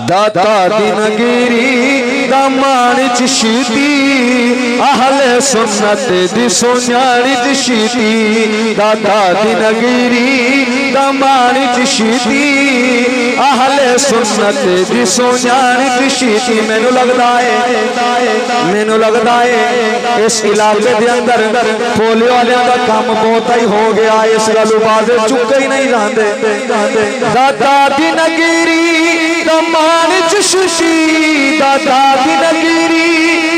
दाता दिनगिरी दमान चिशीती अहले सुन्नत दी सोन्यारी चिशीती दाता दिनगिरी दमान चिशीती अहले सुन्नत दी सोन्यारी चिशीती। मैनू लगदा है इस इलाके दे अंदर पोलियो वाले का काम बहुत ही हो गया। इस गल बाजे चुके ही नहीं जाते। दाता दिनगिरी दमान चिशीती दाता दिनगिरी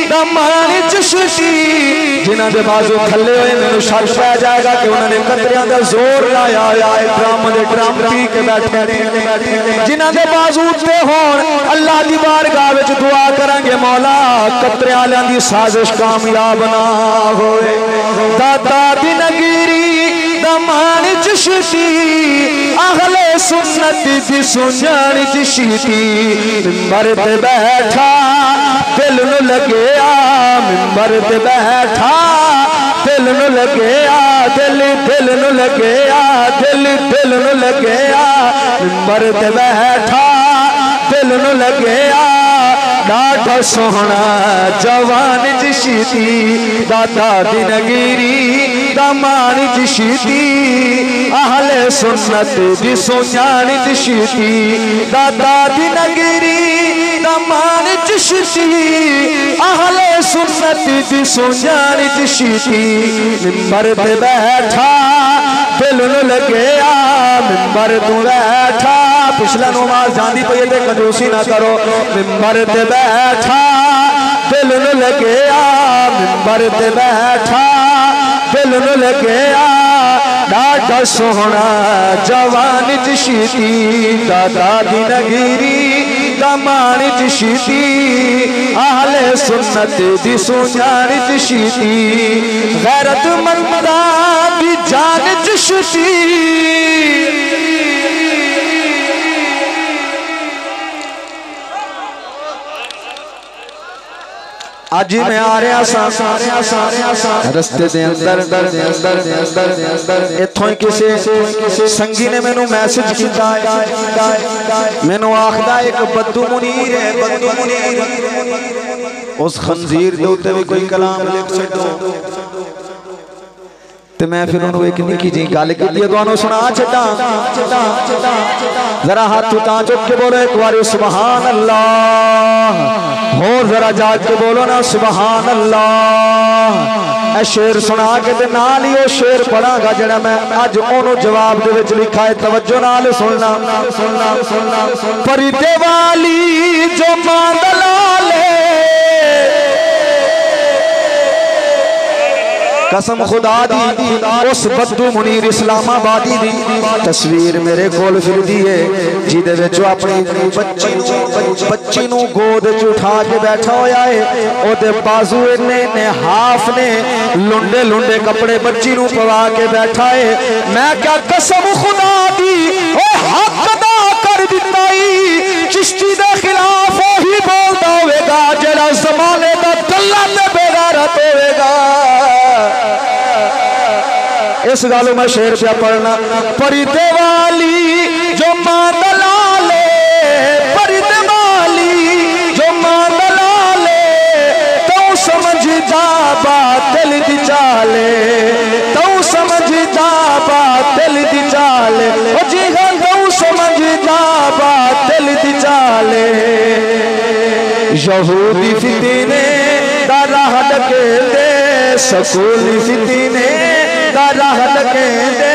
दमान चिशीती जिन्हां दे बाजू थले हुए मैनू शक पै जाएगा कि उन्होंने कतरियां दा जोर लाया है ड्रम दे ड्रम पी के बैठे ने। जिन्हां दे बाजू उत्ते होण अल्लाह दी बारगाह विच दुआ करांगे मौला कतरियां वालियां दी साजिश कामयाब ना होए। दाता दिनगिरी दमान चिशीती अहले सुन्नत दी सुन्याणी चिशीती मिंबर ते बैठा दिल नू लगे मिंबर ते बैठा दिल नू लगे दिल नू लगे दिल नू लगे मिंबर ते बैठा दिल नू लगे डाढ़ा सोहना जवान चिशीती दाता दिनगिरी दमान चिशीती अहले सुन्नत दी सोन्याणी चिशीती दाता दिनगिरी दमान चिशीती अहले सुन्नत दी सोन्याणी चिशीती मिंबर ते बैठा दिल नू लगे मिंबर तू बैठा पिछला नमाज जानी तो ये कंजूसी ना करो। मिंबर ते बैठा दिल नू लगे मिंबर ते बैठा दिल नू लगे डाढ़ा सोहना जवान चिशीती दाता दिनगिरी दमान चिशीती अहले सुन्नत दी सोन्याणी चिशीती गैरतमंदा दी जान चिशीती आज मैं आ रहा रस्ते दे अंदर इत्थों ही किसी संगी ने मैनू मैसेज किया मैनू आखदा एक बद्दू मुनीर है बद्दू मुनीर उस खंजीर दे उत्ते भी कोई कलाम लिख छड्डो। ते मैं फिर उन्होंने एक निकी जी गल की तुहानू सुना छड्डा जरा हाथ उता चुक के बोलो एक बार सुबहान अल्लाह होर जरा जाग के बोलो ना सुबहान अल्लाह। ए शेर सुना के ते नाल ही वो शेर पढ़ांगा जेड़ा मैं अज ओनू जवाब दे विच लिखा है तवज्जो नाल सुनना। परिदे वाली जो मांदलाले कसम खुदा दी उस बद्दू मुनीर इस्लामाबादी दी तस्वीर मेरे कोल फिरदी है जिदे विच अपनी बच्ची नू गोद च उठा के बैठा होया है। ओदे बाजू ने हाफ ने लुंडे लुंडे कपड़े बच्ची नू पवा के बैठा है। मैं क्या कसम खुदा दी ओ हक अदा कर दिता चिश्ती दे खिलाफ ही बोलदा होवेगा जेड़ा ज़माने दा दल्ला ते बेगैरत होवेगा। इस गालों में शेर पे पढ़ना परिदे वाली जो मांदलाले परिदे वाली जो मांदलाले तो समझ जा बातिल दी चाले तो समझ जा बातिल दी चाले ओ जी हाँ तो समझ जा बातिल दी चाले। यहूदी फितने दा राह डके दे सकूली फितने दा राह डके दे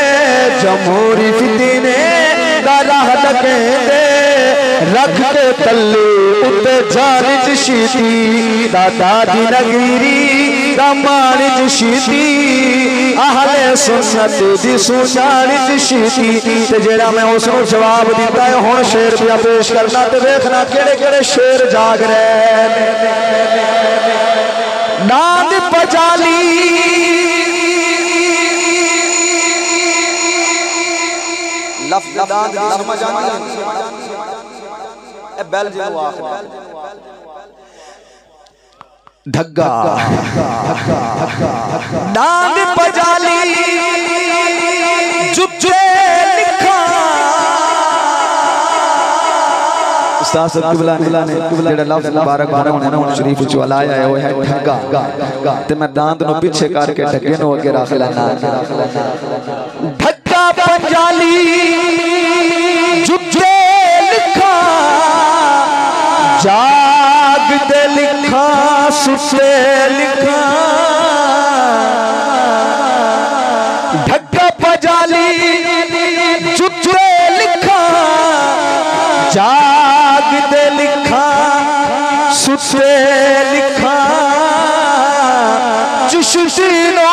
जमहूरी फितने दा राह डके दे रख के तल्ले उत्ते जान चिशीती दाता दिनगिरी दमान चिशीती अहले सुन्नत दी सोन्याणी चिशीती। ते जेड़ा मैं उसनू जवाब दिता है हुण शेर पिया पेश करना ते वेखना केड़े केड़े शेर जाग रहे नाद पजाली लफ्ज़ दाद समझ आना ए बेल जो आखिर धग्गा दाद पजाली जुब्बे लिखा उस्ताद साहब किबला ने जेड़ा लफ्ज मुबारक बने होने ना शरीफ च लाया है वो है ठगा ते मैं दांत नु पीछे करके ठगे नु अगे रख लेना ठगा पंजाली जुटे लिखा जाग दे लिखा सुते लिखा ढक्का पंजाली जुटे लिखा जाग दे लिखा सुते लिखा चुशनो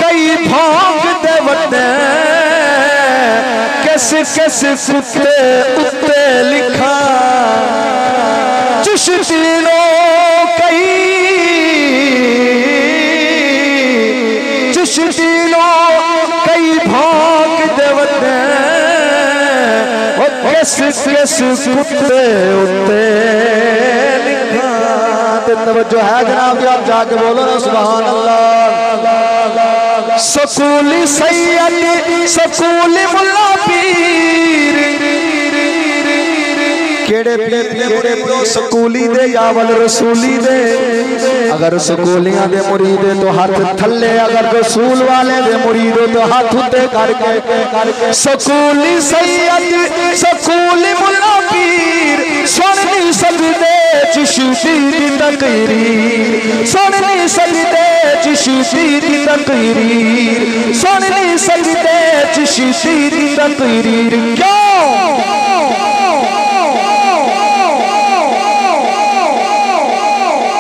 कई भोग दे वटे कैसे कैसे सुते उत्ते लिखा चुशनो कई चुशनो कई भोग दे वटे कैसे कैसे सुते उत्ते लिखा। तवज्जो है जनाब जी आप जाके बोलो ना सुभान अल्लाह। सकूली सैयद सकूली मुल्ला पीर केड़े पीर सकूली दे या वल रसूली दे अगर सकूलियां दे मुरीद तो हाथ थल्ले अगर रसूल वाले दे मुरीद तो हाथ उते करके सकूली सैयद सकूली मुल्ला पीर सुन नहीं सकदे चिश्ती दी तकरीर सुन नहीं सकदे चिश्ती दी तकरीर सुन नहीं सकदे चिश्ती दी तकरीर क्यों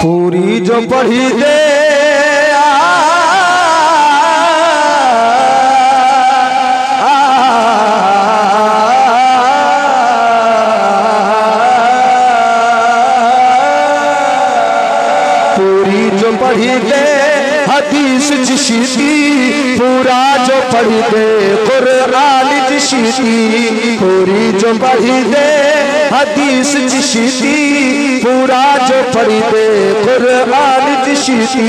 पूरी जो पढ़ी दे पूरी जो पढ़ी दे हदीस चिश्ती पूरा जो पढ़ी दे कुरान चिश्ती पूरी जो पढ़ी दे हदीस चिश्ती पूरा जो पढ़ी दे कुरान चिश्ती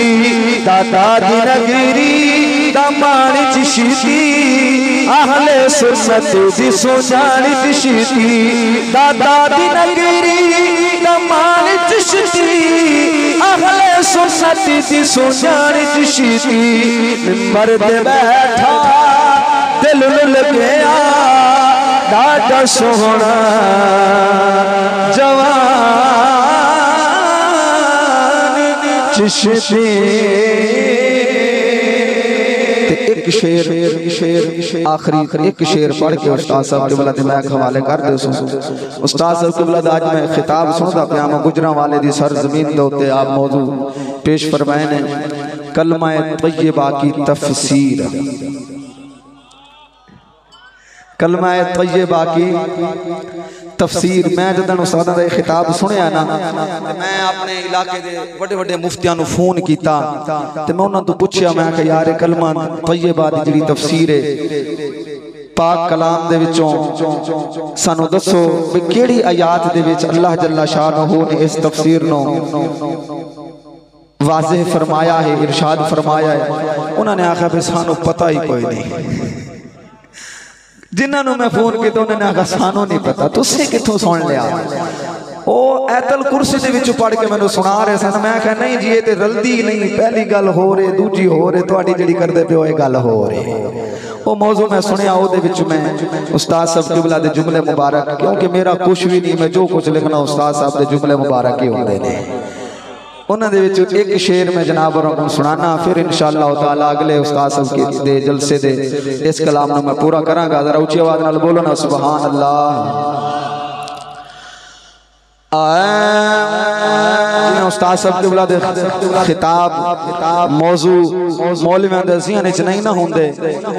दादा दी नगरी दमान चिश्ती अहले सुन्नत दी सुजान चिश्ती दादा दी नगरी दमान चिश्ती अहले सुन्नत दी सुजान चिश्ती मिंबर दे बैठा दिल लग्या डाडा सोहना जवान चिश्ती एक शेर आखिरी एक शेर पढ़ के उस्ताद साहब किबला दे मैं हवाले कर दे उस्ताद साहब किबला दा आज मैं खिताब सुनदा पिया मैं गुजरां वाले दी सरजमीन दे उत्ते आप मौजू पेश फरमाए ने कलमा तय्यबा की तफसीर कलमा तय्यबा की तफसीर मैं जदन उस्तादां दा खिताब सुनिया ना मैं अपने इलाके दे बड़े बड़े मुफ्तियां नु फोन कीता ते मैं उन्हां तो पूछया मैं कि यार कलमा तय्यबा दी जेड़ी तफसीर है पाक कलाम दे विचों सानू दसो कि केड़ी आयात दे विच अल्लाह जल्ला शानहू ने इस तफसीर नु वाज़ेह फरमाया है इरशाद फरमाया है। उन्होंने आखा भी सानू पता ही कोई नहीं जिन्होंने मैं फोन किया उन्होंने आखा सानू नहीं पता तुसी किथों सुन लिया ओ ऐतल कुर्सी दे विच पढ़ के मैनू सुना रहे सन मैं कहा नहीं जी ये ते रलदी नहीं पहली गल हो रही दूजी हो रही तुहाडी जिहड़ी करदे पिओ ये गल हो रही वो मौजू मैं सुनिया ओदे विच मैं उस्ताद साहब किबला दे जुमले मुबारक क्योंकि मेरा कुछ भी नहीं मैं जो कुछ लिखना उस्ताद साहब दे जुमले मुबारक ही होंदे ने उन्होंने एक शेर में जनाब को सुनाना फिर इंशाअल्लाह ताला अगले उस्ताद साहब के दे जलसे दे इस कलाम को मैं पूरा करांगा जरा ऊंची आवाज नाल बोलो ना सुभान अल्लाह। उस्ताद साहब किबला दे खिताब मौजू मौलवियां दे ज़हन विच नहीं ना होंदे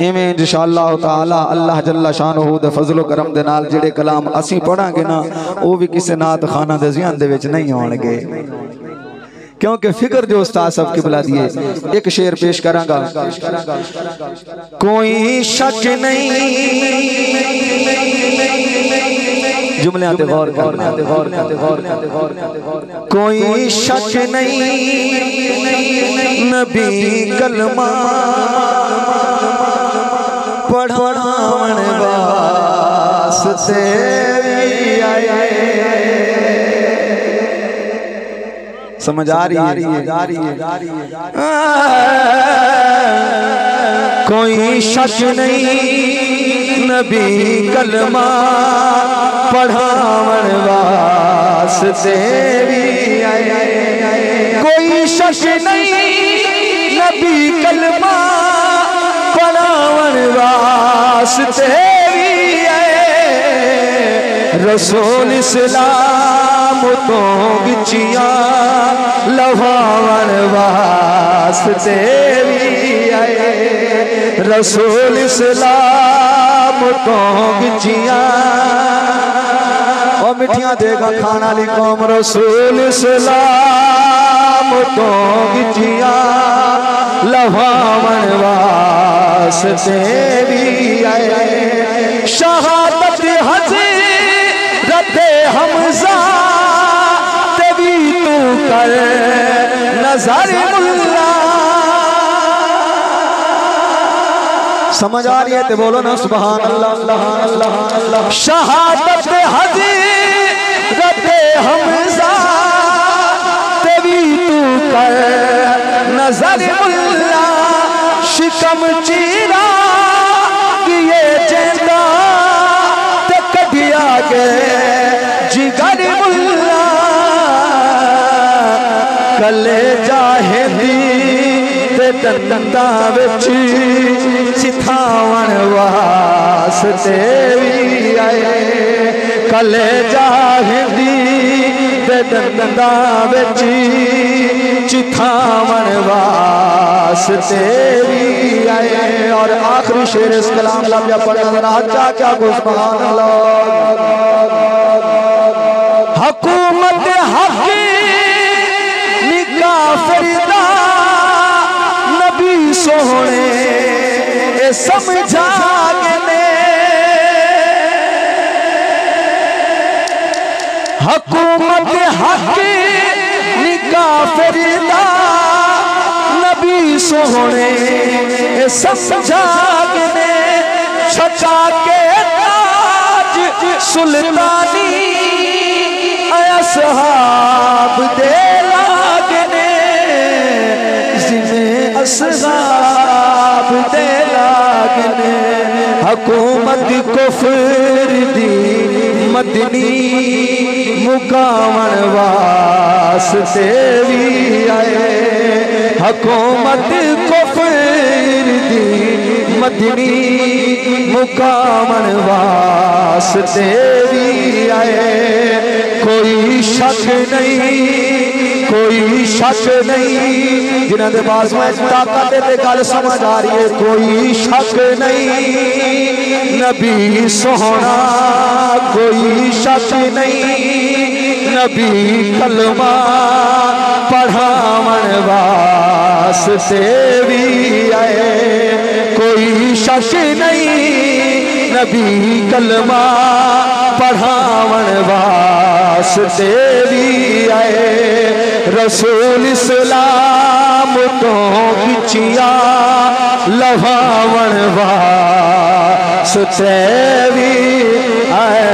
इवें इंशाअल्लाह ताला अल्लाह जल्ला शानहू दे फजलो करम दे नाल जेड़े कलाम असीं पढ़ांगे ना वो भी किसी नात खाना दे ज़हन दे विच नहीं होणगे क्योंकि फिक्र जो उस्ताद साहब किबला दिए एक शेर पेश करांगा कोई शक नहीं जुमले आते गौर करना कोई शक नहीं नबी कलमा पढ़ावन वास्ते आए। समझ आ रही है? कोई शक नहीं नबी कलमा पढ़ावन वास्ते भी आए। कोई शक नहीं नबी कलमा पढ़ावन वास्ते भी आए। रसूल इस्लाम तो गिचिया लवावन वास्ते भी आए। रसूल इस्लाम तो गिचिया और मिठियां देगा खाना ली कौम। रसूल इस्लाम तो गिचिया लवावन वास्ते भी आए। शहादत हज़रत हमज़ा तभी तू कर नजर मुल्ला। समझ आ रही है तो बोलो ना सुभान अल्लाह। शहादत हज़रत हमज़ा तभी तू कर नजर मुल्ला। शिकम चीरा ये चेंदा ते कढ़िया के जिगर मुल्ला। कले जाहिदी ते दंदा विच सिथावन वास्ते भी आए। कले जाहिदी ते दंदा विच चिथावन वास्ते भी आए। और आखिरी शेर इस कलाम ला पढ़ना क्या कुछ सुभान अल्लाह। हुकूमत हक निका फरिदा नबी सोहने समझा के। हुकूमत हक निका फरिदा नबी सोहने समझा के। छका के ताज सुल्तानी असहाब दे लागने। जिन्हें असहाब दे लागने। हुकूमत कुफर दी मदनी मुकावन वास्ते भी आए। हुकूमत कुफर दी मदनी मुकावन वास्ते भी आए। कोई शक नहीं, कोई शक नहीं जिन्हों के पास में ताकत ते गल समझ आ रही है। कोई शक नहीं नबी सोहना, कोई शक नहीं नबी कलमा पढ़ावन वास्ते भी आए। कोई शक नहीं नबी कलमा पढ़ावन वास्ते भी आए। रसूल इस्लाम तो पिछिया लवावन वास्ते भी आए।